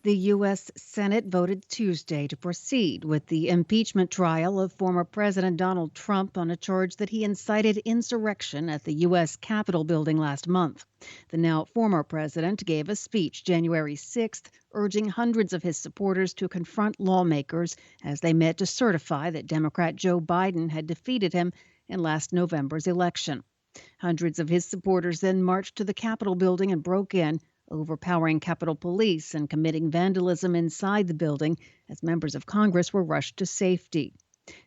The U.S. Senate voted Tuesday to proceed with the impeachment trial of former President Donald Trump on a charge that he incited insurrection at the U.S. Capitol building last month. The now former president gave a speech January 6th, urging hundreds of his supporters to confront lawmakers as they met to certify that Democrat Joe Biden had defeated him in last November's election. Hundreds of his supporters then marched to the Capitol building and broke in, overpowering Capitol Police and committing vandalism inside the building as members of Congress were rushed to safety.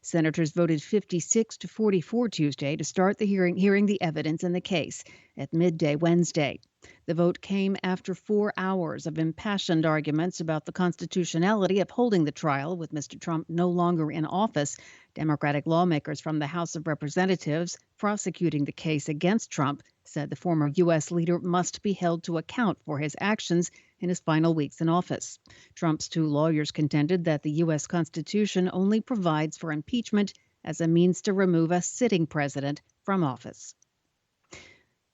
Senators voted 56 to 44 Tuesday to start the hearing the evidence in the case at midday Wednesday. The vote came after 4 hours of impassioned arguments about the constitutionality of holding the trial with Mr. Trump no longer in office. Democratic lawmakers from the House of Representatives prosecuting the case against Trump said the former U.S. leader must be held to account for his actions in his final weeks in office. Trump's two lawyers contended that the U.S. Constitution only provides for impeachment as a means to remove a sitting president from office.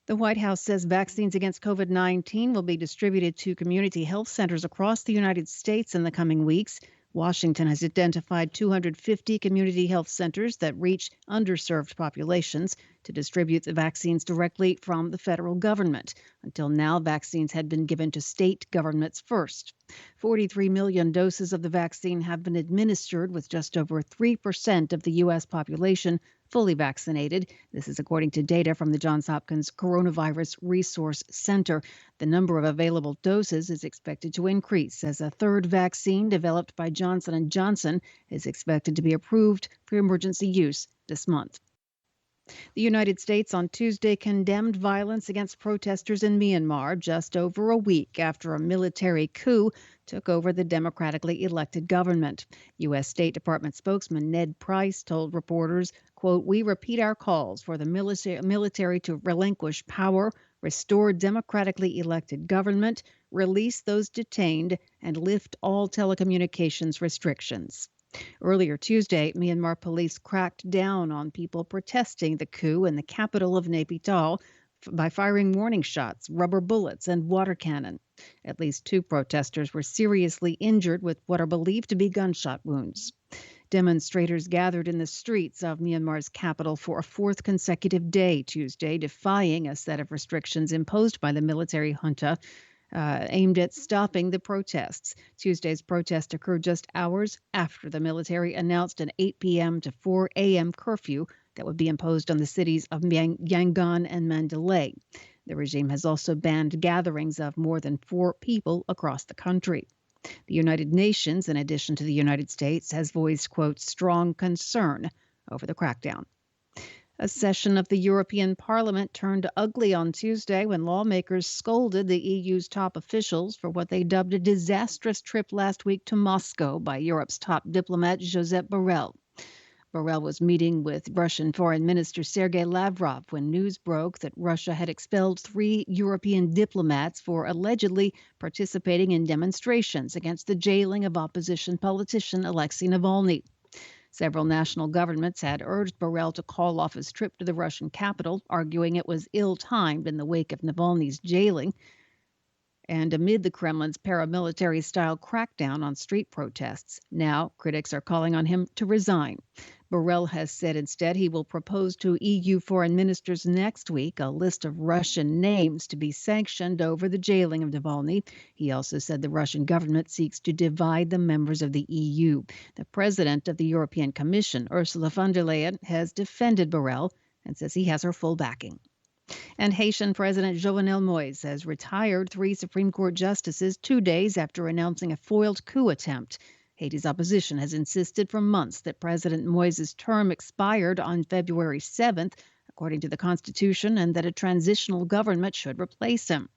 The White House says vaccines against COVID-19 will be distributed to community health centers across the United States in the coming weeks. Washington has identified 250 community health centers that reach underserved populations to distribute the vaccines directly from the federal government. Until now, vaccines had been given to state governments first. 43 million doses of the vaccine have been administered, with just over 3% of the U.S. population fully vaccinated. This is according to data from the Johns Hopkins Coronavirus Resource Center. The number of available doses is expected to increase as a third vaccine developed by Johnson & Johnson is expected to be approved for emergency use this month. The United States on Tuesday condemned violence against protesters in Myanmar just over a week after a military coup took over the democratically elected government. U.S. State Department spokesman Ned Price told reporters, quote, "We repeat our calls for the military to relinquish power, restore democratically elected government, release those detained, and lift all telecommunications restrictions." Earlier Tuesday, Myanmar police cracked down on people protesting the coup in the capital of Naypyidaw by firing warning shots, rubber bullets, and water cannon. At least 2 protesters were seriously injured with what are believed to be gunshot wounds. Demonstrators gathered in the streets of Myanmar's capital for a 4th consecutive day Tuesday, defying a set of restrictions imposed by the military junta aimed at stopping the protests. Tuesday's protest occurred just hours after the military announced an 8 p.m. to 4 a.m. curfew that would be imposed on the cities of Yangon and Mandalay. The regime has also banned gatherings of more than 4 people across the country. The United Nations, in addition to the United States, has voiced, quote, strong concern over the crackdown. A session of the European Parliament turned ugly on Tuesday when lawmakers scolded the EU's top officials for what they dubbed a disastrous trip last week to Moscow by Europe's top diplomat, Josep Borrell. Borrell was meeting with Russian Foreign Minister Sergei Lavrov when news broke that Russia had expelled 3 European diplomats for allegedly participating in demonstrations against the jailing of opposition politician Alexei Navalny. Several national governments had urged Borrell to call off his trip to the Russian capital, arguing it was ill-timed in the wake of Navalny's jailing and amid the Kremlin's paramilitary-style crackdown on street protests. Now, critics are calling on him to resign. Borrell has said instead he will propose to EU foreign ministers next week a list of Russian names to be sanctioned over the jailing of Navalny. He also said the Russian government seeks to divide the members of the EU. The president of the European Commission, Ursula von der Leyen, has defended Borrell and says he has her full backing. And Haitian President Jovenel Moïse has retired 3 Supreme Court justices 2 days after announcing a foiled coup attempt. Haiti's opposition has insisted for months that President Moïse's term expired on February 7th, according to the Constitution, and that a transitional government should replace him.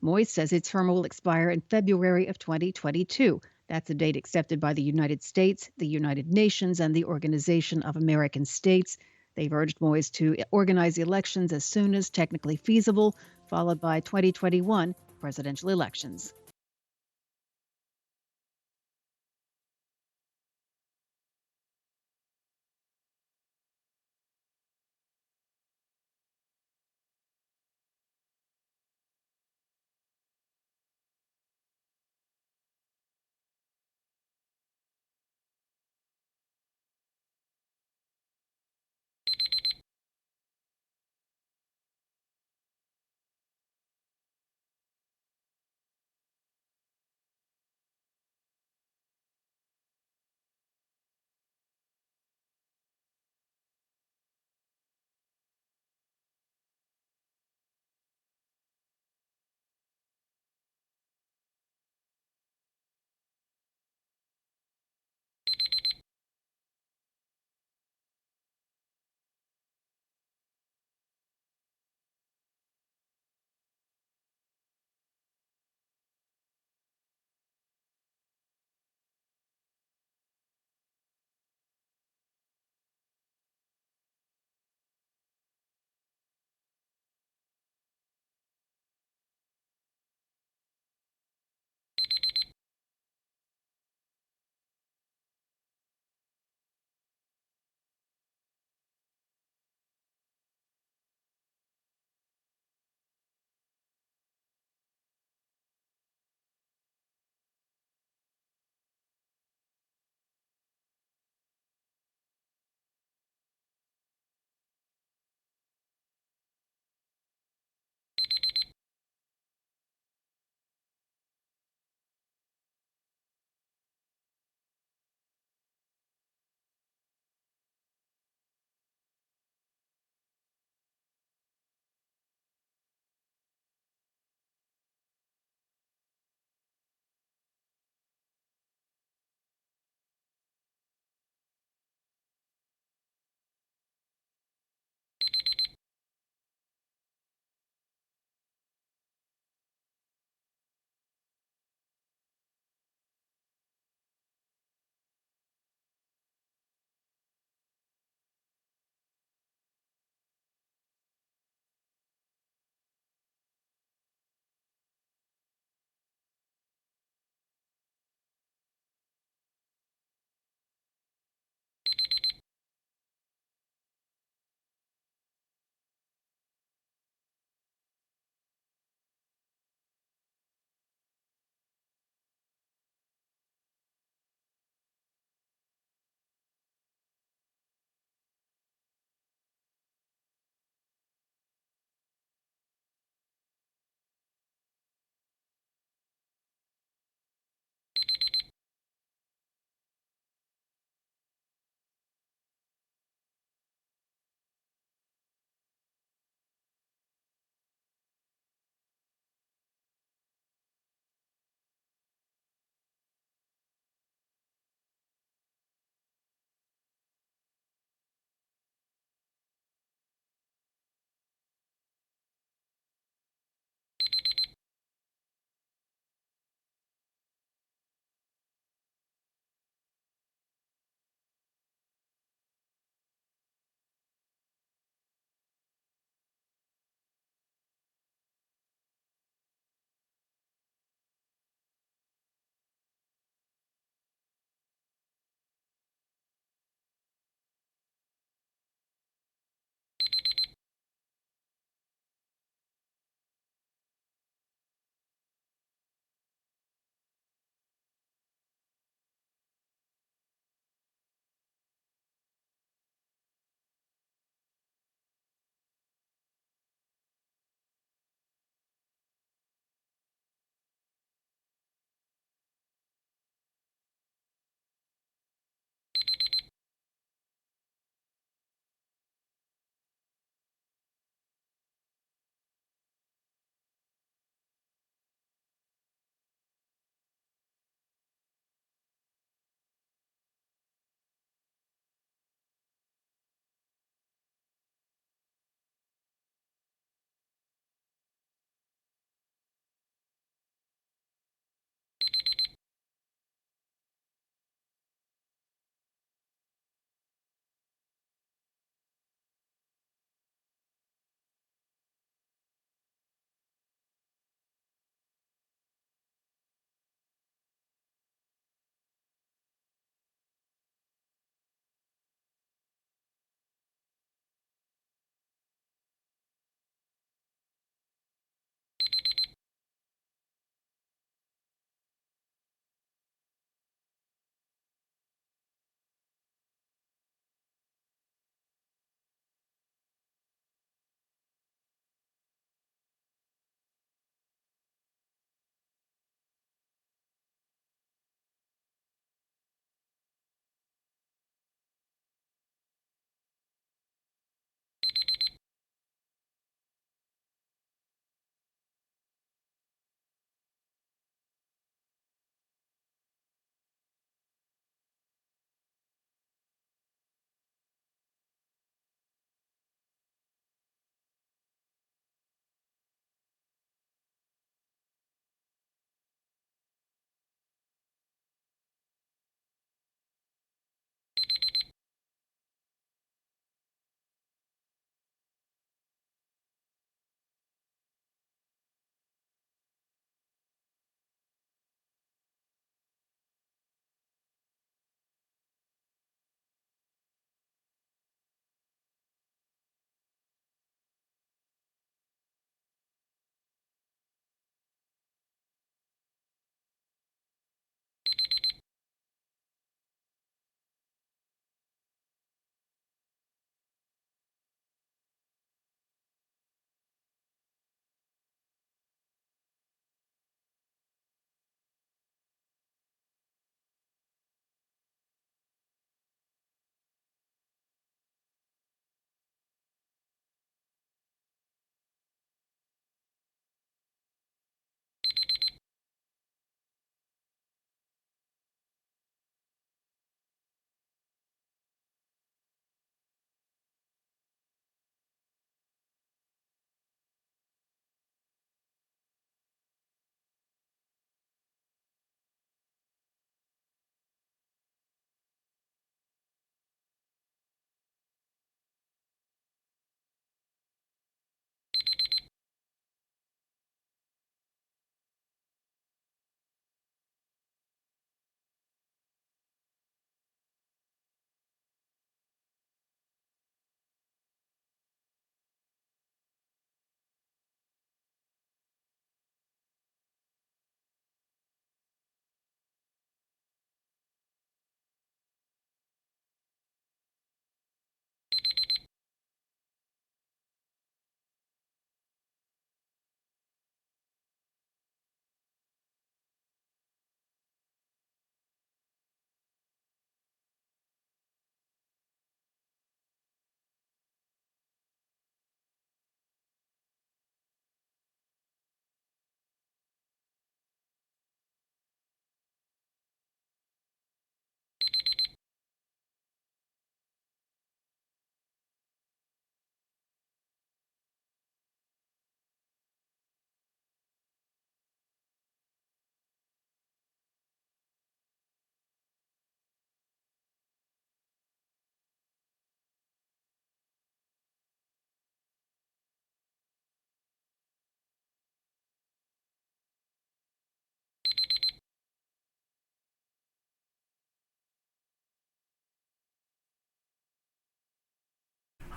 Moïse says its term will expire in February of 2022. That's a date accepted by the United States, the United Nations, and the Organization of American States. They've urged Moïse to organize elections as soon as technically feasible, followed by 2021 presidential elections.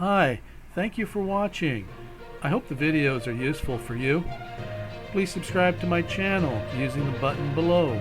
Hi, thank you for watching. I hope the videos are useful for you. Please subscribe to my channel using the button below.